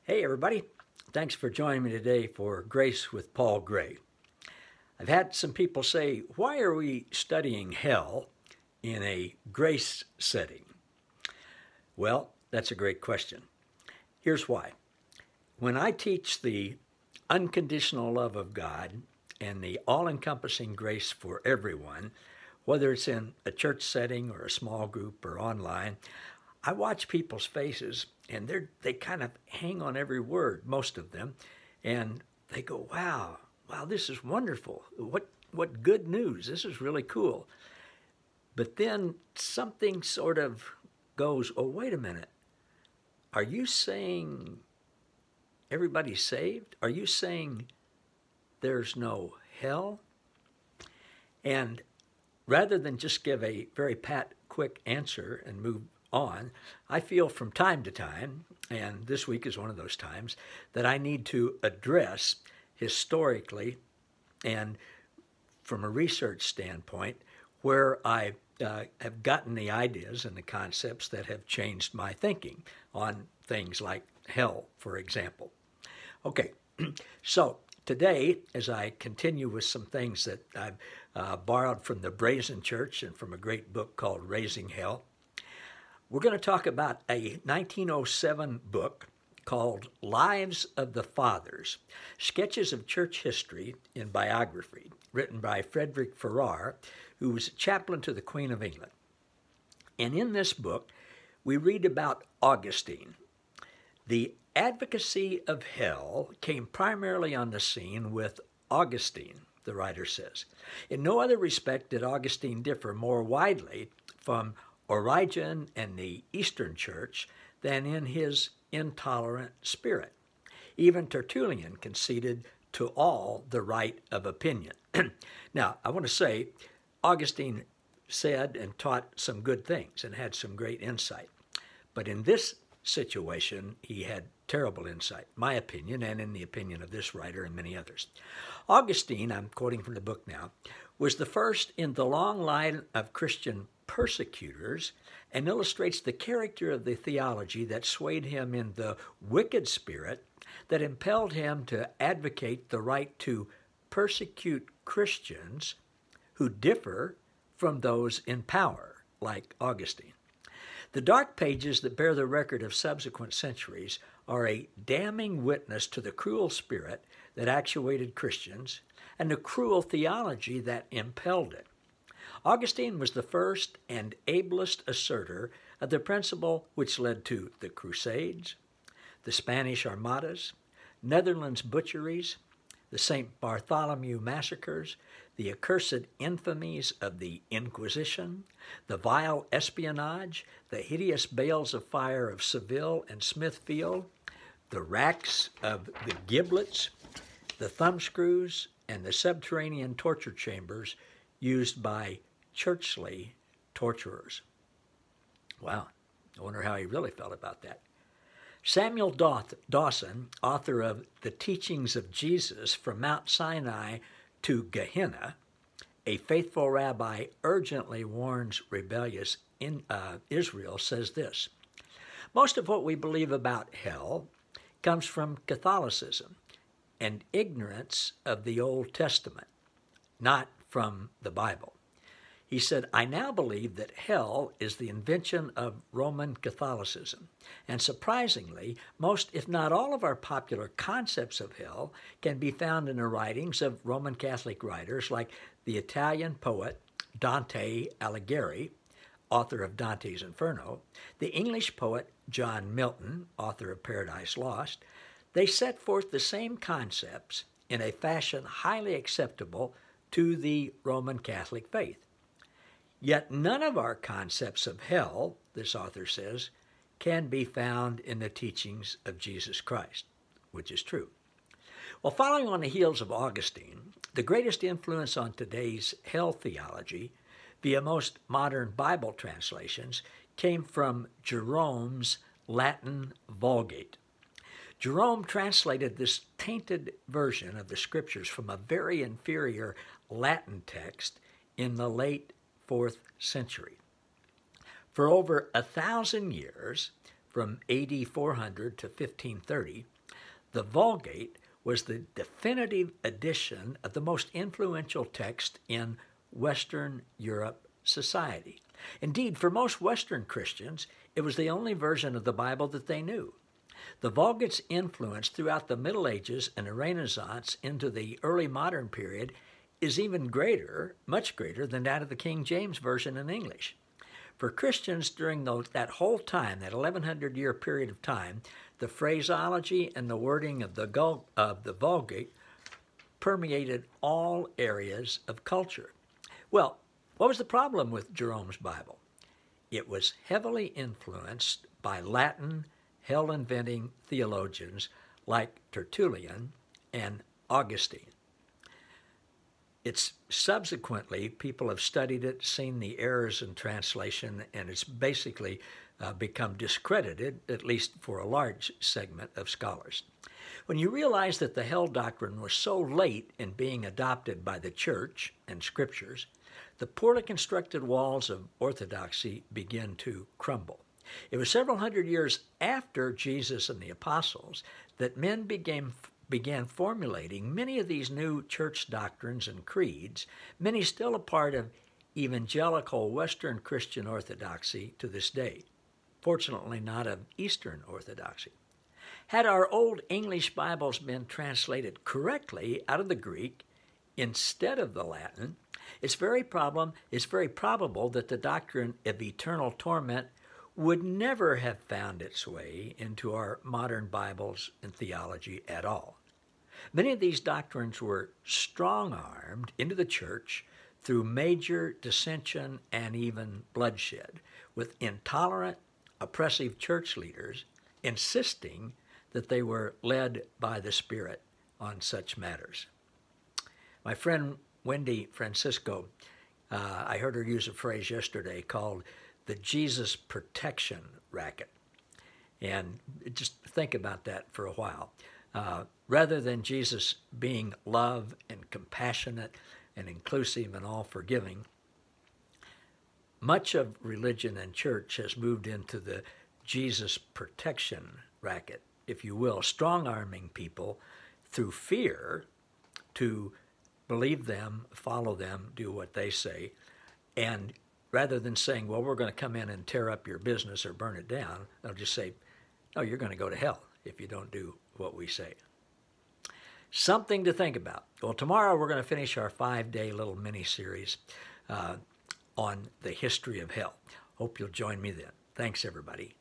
Hey, everybody. Thanks for joining me today for Grace with Paul Gray. I've had some people say, why are we studying hell in a grace setting? Well, that's a great question. Here's why. When I teach the unconditional love of God and the all-encompassing grace for everyone, whether it's in a church setting or a small group or online, I watch people's faces and they kind of hang on every word, most of them, and they go, wow, this is wonderful. What good news. This is really cool. But then something sort of goes, oh, wait a minute. Are you saying everybody's saved? Are you saying there's no hell? And rather than just give a very pat, quick answer and move on, I feel from time to time, and this week is one of those times, that I need to address historically and from a research standpoint where I have gotten the ideas and the concepts that have changed my thinking on things like hell, for example. Okay, so today, as I continue with some things that I've borrowed from the Brazen Church and from a great book called Raising Hell, we're going to talk about a 1907 book called Lives of the Fathers, Sketches of Church History in Biography, written by Frederick Farrar, who was chaplain to the Queen of England. And in this book, we read about Augustine. The advocacy of hell came primarily on the scene with Augustine, the writer says. In no other respect did Augustine differ more widely from Origen and the Eastern Church than in his intolerant spirit. Even Tertullian conceded to all the right of opinion. Now, I want to say, Augustine said and taught some good things and had some great insight. But in this situation, he had terrible insight, my opinion, and in the opinion of this writer and many others. Augustine, I'm quoting from the book now, was the first in the long line of Christian persecutors and illustrates the character of the theology that swayed him in the wicked spirit that impelled him to advocate the right to persecute Christians who differ from those in power, like Augustine. The dark pages that bear the record of subsequent centuries are a damning witness to the cruel spirit that actuated Christians and the cruel theology that impelled it. Augustine was the first and ablest asserter of the principle which led to the Crusades, the Spanish Armadas, Netherlands butcheries, the St. Bartholomew massacres, the accursed infamies of the Inquisition, the vile espionage, the hideous bales of fire of Seville and Smithfield, the racks of the giblets, the thumbscrews, and the subterranean torture chambers used by churchly torturers. Wow, I wonder how he really felt about that. Samuel Dawson, author of The Teachings of Jesus from Mount Sinai to Gehenna, a faithful rabbi urgently warns rebellious Israel, says this: most of what we believe about hell comes from Catholicism and ignorance of the Old Testament, not from the Bible. He said, I now believe that hell is the invention of Roman Catholicism. And surprisingly, most, if not all, of our popular concepts of hell can be found in the writings of Roman Catholic writers like the Italian poet Dante Alighieri, author of Dante's Inferno, the English poet John Milton, author of Paradise Lost. They set forth the same concepts in a fashion highly acceptable to the Roman Catholic faith. Yet none of our concepts of hell, this author says, can be found in the teachings of Jesus Christ, which is true. Well, following on the heels of Augustine, the greatest influence on today's hell theology via most modern Bible translations came from Jerome's Latin Vulgate. Jerome translated this tainted version of the scriptures from a very inferior Latin text in the late 4th century. For over 1,000 years, from AD 400 to 1530, the Vulgate was the definitive edition of the most influential text in Western Europe society. Indeed, for most Western Christians, it was the only version of the Bible that they knew. The Vulgate's influence throughout the Middle Ages and the Renaissance into the early modern period is even greater, much greater, than that of the King James Version in English. For Christians during that whole time, that 1100-year period of time, the phraseology and the wording of the Vulgate permeated all areas of culture. Well, what was the problem with Jerome's Bible? It was heavily influenced by Latin, hell-inventing theologians like Tertullian and Augustine. It's subsequently, people have studied it, seen the errors in translation, and it's basically become discredited, at least for a large segment of scholars. When you realize that the hell doctrine was so late in being adopted by the church and scriptures, the poorly constructed walls of orthodoxy begin to crumble. It was several hundred years after Jesus and the apostles that men began formulating many of these new church doctrines and creeds, many still a part of evangelical Western Christian orthodoxy to this day. Fortunately, not of Eastern Orthodoxy. Had our old English Bibles been translated correctly out of the Greek instead of the Latin, it's very probable that the doctrine of eternal torment would never have found its way into our modern Bibles and theology at all. Many of these doctrines were strong-armed into the church through major dissension and even bloodshed, with intolerant, oppressive church leaders insisting that they were led by the Spirit on such matters. My friend Wendy Francisco, I heard her use a phrase yesterday called the Jesus protection racket. And just think about that for a while. Rather than Jesus being love and compassionate and inclusive and all-forgiving, much of religion and church has moved into the Jesus protection racket, if you will, strong-arming people through fear to believe them, follow them, do what they say, and rather than saying, well, we're going to come in and tear up your business or burn it down, they'll just say, no, you're going to go to hell if you don't do what we say. Something to think about. Well, tomorrow we're going to finish our 5-day little mini-series on the history of hell. Hope you'll join me then. Thanks, everybody.